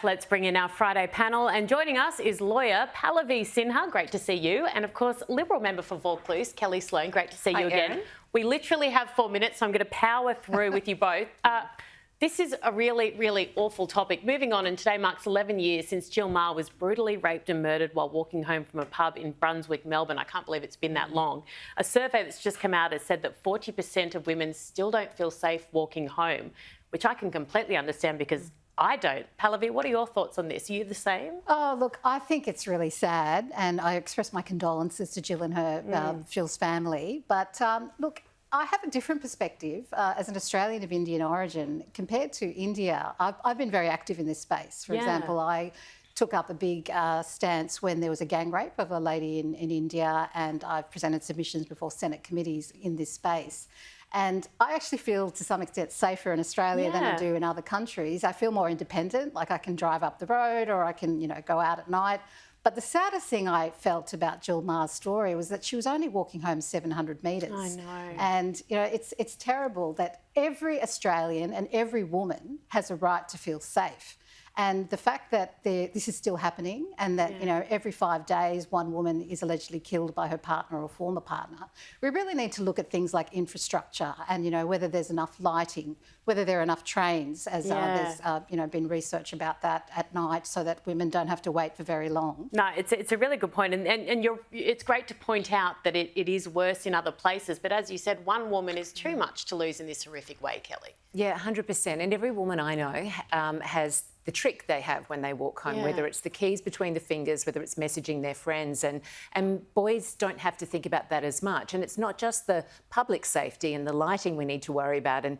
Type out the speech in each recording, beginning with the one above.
Let's bring in our Friday panel, and joining us is Lawyer Pallavi Sinha. Great to see you. And of course, Liberal member for Vaucluse, Kelly Sloan. Great to see you again. Erin. We literally have 4 minutes, so I'm going to power through with you both. This is a really, really awful topic. Moving on, and today marks 11 years since Jill Meagher was brutally raped and murdered while walking home from a pub in Brunswick, Melbourne. I can't believe it's been that long. A survey that's just come out has said that 40% of women still don't feel safe walking home, which I can completely understand because I don't. Pallavi, what are your thoughts on this? Are you the same? Oh, look, I think it's really sad, and I express my condolences to Jill and her Jill's family. But look, I have a different perspective as an Australian of Indian origin compared to India. I've been very active in this space. For example, I took up a big stance when there was a gang rape of a lady in India, and I've presented submissions before Senate committees in this space. And I actually feel to some extent safer in Australia than I do in other countries. I feel more independent, like I can drive up the road or I can, go out at night. But the saddest thing I felt about Jill Meagher's story was that she was only walking home 700 metres. I know. And, it's terrible that every Australian and every woman has a right to feel safe. And the fact that this is still happening and that, every 5 days one woman is allegedly killed by her partner or former partner, we really need to look at things like infrastructure and, whether there's enough lighting, whether there are enough trains, as there's, been research about that at night so that women don't have to wait for very long. No, it's a really good point. And it's great to point out that it is worse in other places. But as you said, one woman is too much to lose in this horrific way, Kelly. Yeah, 100%. And every woman I know has the trick they have when they walk home, whether it's the keys between the fingers, whether it's messaging their friends, and boys don't have to think about that as much. And it's not just the public safety and the lighting we need to worry about. And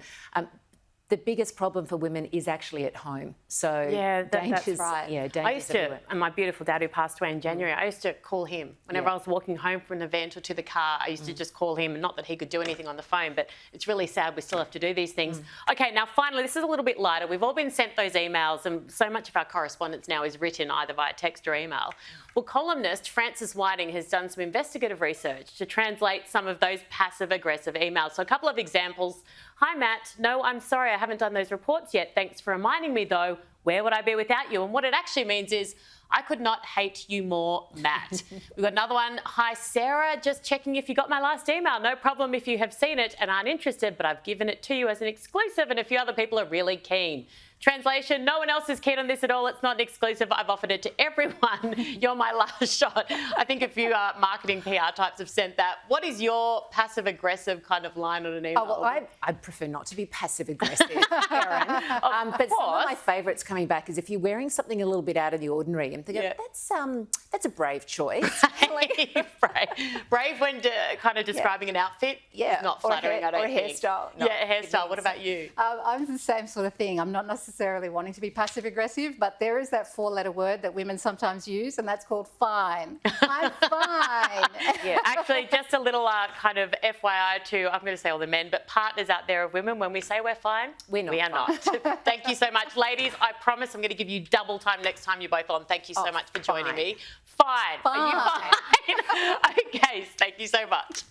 the biggest problem for women is actually at home. So that's right. Yeah, I used to, everywhere. and my beautiful dad who passed away in January, I used to call him. Whenever I was walking home from an event or to the car, I used to just call him, and not that he could do anything on the phone, but it's really sad we still have to do these things. Okay, now finally, this is a little bit lighter. We've all been sent those emails, and so much of our correspondence now is written either via text or email. Well, columnist Frances Whiting has done some investigative research to translate some of those passive-aggressive emails. So a couple of examples. Hi, Matt. No, I'm sorry, I haven't done those reports yet. Thanks for reminding me, though. Where would I be without you? And what it actually means is, I could not hate you more, Matt. We've got another one. Hi, Sarah. Just checking if you got my last email. No problem if you have seen it and aren't interested, but I've given it to you as an exclusive, and a few other people are really keen. Translation, no one else is keen on this at all. It's not an exclusive. I've offered it to everyone. You're my last shot. I think a few marketing PR types have sent that. What is your passive-aggressive kind of line on an email? Oh, well, I'd prefer not to be passive-aggressive, Erin. But some of my favourites coming back is if you're wearing something a little bit out of the ordinary and think, that's a brave choice. Brave when kind of describing an outfit. Yeah. Not flattering, I don't think. Or a hairstyle. No, a hairstyle. What about you? I'm the same sort of thing. I'm not necessarily wanting to be passive-aggressive, but there is that 4-letter word that women sometimes use, and that's called fine. I'm fine. Actually, just a little kind of FYI to, I'm going to say all the men, but partners out there of women, when we say we're fine, we are not. Thank you so much. Ladies, I promise I'm going to give you double time next time you're both on. Thank you so much for joining me. Fine. Are you fine? Okay, thank you so much.